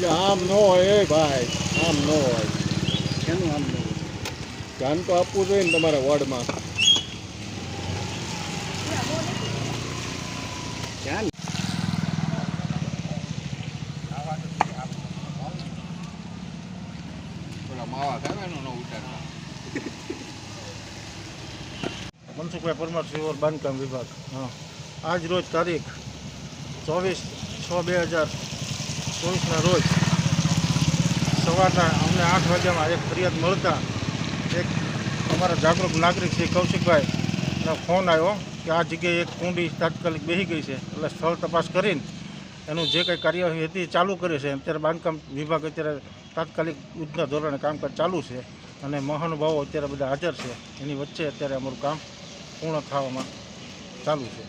એટલે આમ ન હોય એ ભાઈ, આમ ન હોય. કેનું આમ ન ધ્યાન તો આપવું જોઈએ ને તમારે વોર્ડમાં. ધ્યાન માવા ખાવે ન ઉતારતા. મનસુખભાઈ પરમાર સિવર બાંધકામ વિભાગ. હા, આજ રોજ તારીખ 24/6/2024ના રોજ સવારના અમને 8 વાગ્યામાં એક ફરિયાદ મળતા એક અમારા જાગૃત નાગરિક શ્રી કૌશિકભાઈનો ફોન આવ્યો કે આ જગ્યાએ એક કુંડી તાત્કાલિક બેસી ગઈ છે. એટલે સ્થળ તપાસ કરીને એનું જે કંઈ કાર્યવાહી હતી ચાલુ કરી છે. અત્યારે બાંધકામ વિભાગ અત્યારે તાત્કાલિક યુદ્ધના ધોરણે કામકાજ ચાલુ છે અને મહાનુભાવો અત્યારે બધા હાજર છે. એની વચ્ચે અત્યારે અમારું કામ પૂર્ણ થવામાં ચાલુ છે.